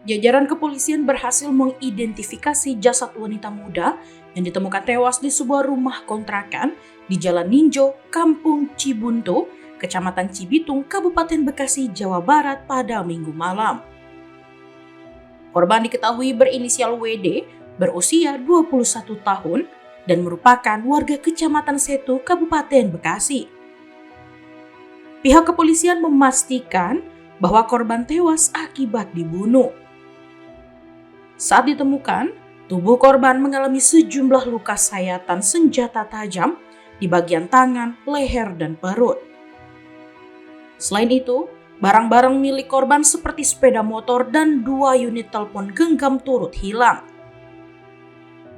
jajaran kepolisian berhasil mengidentifikasi jasad wanita muda yang ditemukan tewas di sebuah rumah kontrakan di Jalan Ninjo, Kampung Cibuntu, Kecamatan Cibitung, Kabupaten Bekasi, Jawa Barat pada Minggu malam. Korban diketahui berinisial WD, berusia 21 tahun dan merupakan warga Kecamatan Setu, Kabupaten Bekasi. Pihak kepolisian memastikan bahwa korban tewas akibat dibunuh. Saat ditemukan, tubuh korban mengalami sejumlah luka sayatan senjata tajam di bagian tangan, leher, dan perut. Selain itu, barang-barang milik korban seperti sepeda motor dan 2 unit telepon genggam turut hilang.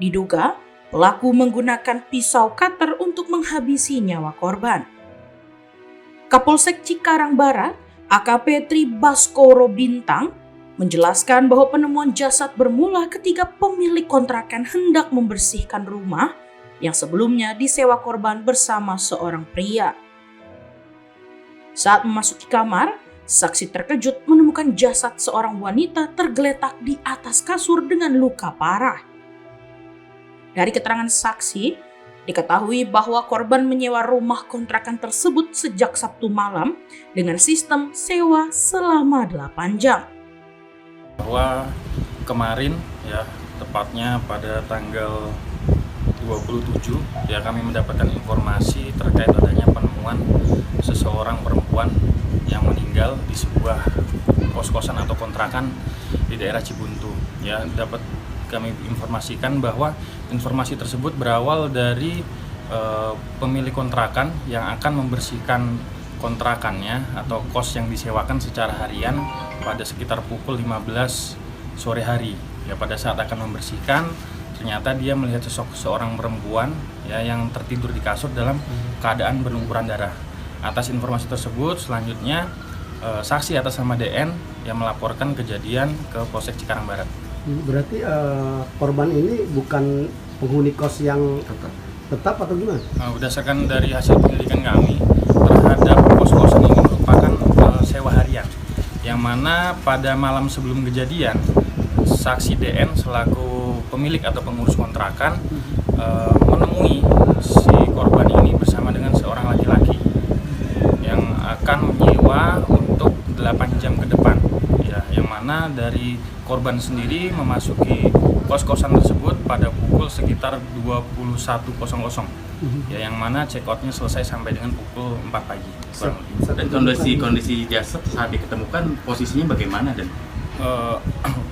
Diduga, pelaku menggunakan pisau cutter untuk menghabisi nyawa korban. Kapolsek Cikarang Barat, AKP Tri Baskoro Bintang, menjelaskan bahwa penemuan jasad bermula ketika pemilik kontrakan hendak membersihkan rumah yang sebelumnya disewa korban bersama seorang pria. Saat memasuki kamar, saksi terkejut menemukan jasad seorang wanita tergeletak di atas kasur dengan luka parah. Dari keterangan saksi, diketahui bahwa korban menyewa rumah kontrakan tersebut sejak Sabtu malam dengan sistem sewa selama 8 jam. Bahwa kemarin ya, tepatnya pada tanggal 27 ya, kami mendapatkan informasi terkait adanya penemuan seseorang perempuan yang meninggal di sebuah kos-kosan atau kontrakan di daerah Cibuntu. Ya, dapat kami informasikan bahwa informasi tersebut berawal dari pemilik kontrakan yang akan membersihkan kontrakannya atau kos yang disewakan secara harian pada sekitar pukul 15 sore hari. Ya, pada saat akan membersihkan, ternyata dia melihat seorang perempuan ya yang tertidur di kasur dalam keadaan berlumuran darah. Atas informasi tersebut, selanjutnya saksi atas nama DN yang melaporkan kejadian ke Polsek Cikarang Barat. Berarti korban ini bukan penghuni kos yang tetap atau gimana? Berdasarkan dari hasil penyelidikan kami terhadap kos-kosan ini merupakan sewa harian, yang mana pada malam sebelum kejadian saksi DN selaku pemilik atau pengurus kontrakan menemui si korban ini bersama dengan seorang laki-laki yang akan menyewa untuk 8 jam ke depan ya, yang mana dari korban sendiri memasuki kos-kosan tersebut pada pukul sekitar 21.00 ya, yang mana check outnya selesai sampai dengan pukul 4 pagi. Dan kondisi jasad saat diketemukan posisinya bagaimana, dan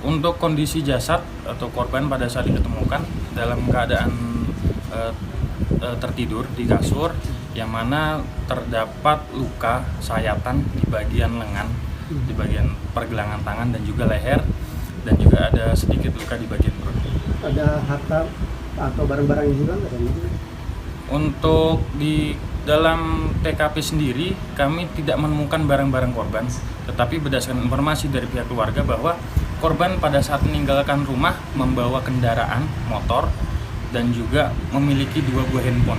untuk kondisi jasad atau korban pada saat diketemukan dalam keadaan tertidur di kasur, yang mana terdapat luka sayatan di bagian lengan, di bagian pergelangan tangan dan juga leher, dan juga ada sedikit luka di bagian perut. Ada harta atau barang-barang yang hilang katanya? Untuk di dalam TKP sendiri kami tidak menemukan barang-barang korban, tetapi berdasarkan informasi dari pihak keluarga bahwa korban pada saat meninggalkan rumah membawa kendaraan motor dan juga memiliki 2 buah handphone,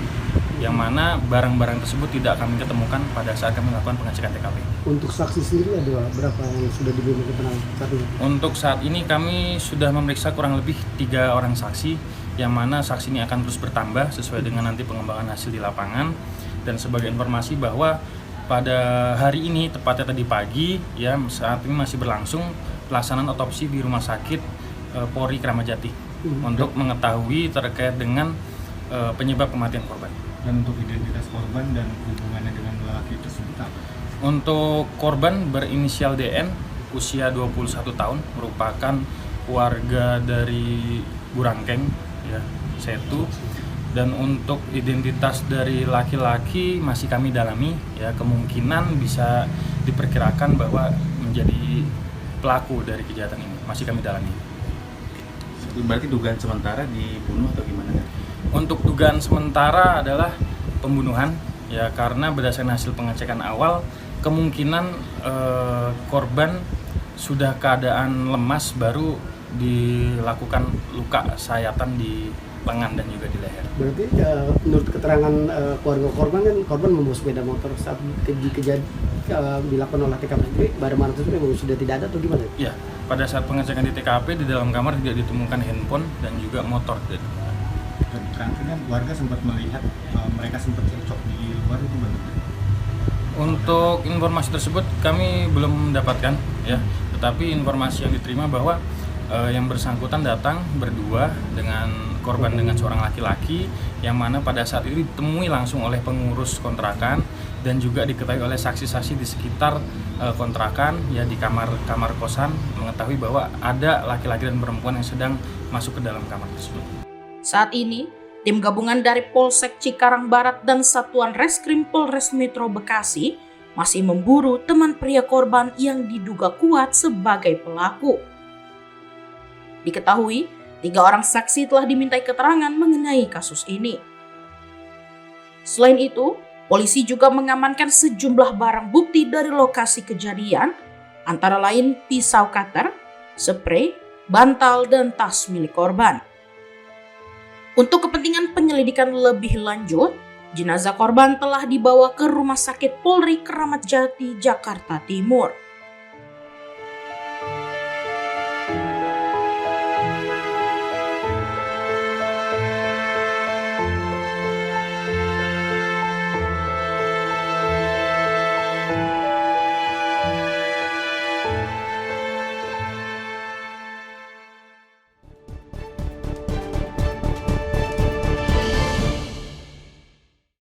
yang mana barang-barang tersebut tidak kami ketemukan pada saat kami melakukan pengecekan TKP. Untuk saksi sendiri ada berapa yang sudah diberi keterangan saat ini? Untuk saat ini kami sudah memeriksa kurang lebih 3 orang saksi, yang mana saksi ini akan terus bertambah sesuai dengan nanti pengembangan hasil di lapangan. Dan sebagai informasi bahwa pada hari ini, tepatnya tadi pagi ya, saat ini masih berlangsung pelaksanaan otopsi di Rumah Sakit Polri Kramat Jati untuk mengetahui terkait dengan penyebab kematian korban. Dan untuk identitas korban dan hubungannya dengan lelaki tersebut apa? Untuk korban berinisial DN, usia 21 tahun, merupakan warga dari Burangkeng ya, Setu. Dan untuk identitas dari laki-laki masih kami dalami ya, kemungkinan bisa diperkirakan bahwa menjadi pelaku dari kejahatan ini, masih kami dalami. berarti dugaan sementara dibunuh atau gimana? Untuk dugaan sementara adalah pembunuhan ya, karena berdasarkan hasil pengecekan awal kemungkinan korban sudah keadaan lemas baru dilakukan luka sayatan di lengan dan juga di leher. Berarti menurut keterangan keluarga korban kan korban membawa sepeda motor saat dilakukan oleh TKP sendiri, barang-barang tersebut memang sudah tidak ada atau gimana? Ya, pada saat pengecekan di TKP di dalam kamar tidak ditemukan handphone dan juga motor. Dan terakhir kan warga sempat melihat mereka sempat cekcok di luar, itu benar. Untuk informasi tersebut kami belum mendapatkan ya, tetapi informasi yang diterima bahwa yang bersangkutan datang berdua dengan korban dengan seorang laki-laki yang mana pada saat itu ditemui langsung oleh pengurus kontrakan dan juga diketahui oleh saksi-saksi di sekitar kontrakan ya, di kamar kosan mengetahui bahwa ada laki-laki dan perempuan yang sedang masuk ke dalam kamar tersebut. Saat ini, tim gabungan dari Polsek Cikarang Barat dan Satuan Reskrim Polres Metro Bekasi masih memburu teman pria korban yang diduga kuat sebagai pelaku. Diketahui, 3 orang saksi telah dimintai keterangan mengenai kasus ini. Selain itu, polisi juga mengamankan sejumlah barang bukti dari lokasi kejadian, antara lain pisau cutter, spray, bantal, dan tas milik korban. Untuk kepentingan penyelidikan lebih lanjut, jenazah korban telah dibawa ke Rumah Sakit Polri Kramat Jati, Jakarta Timur.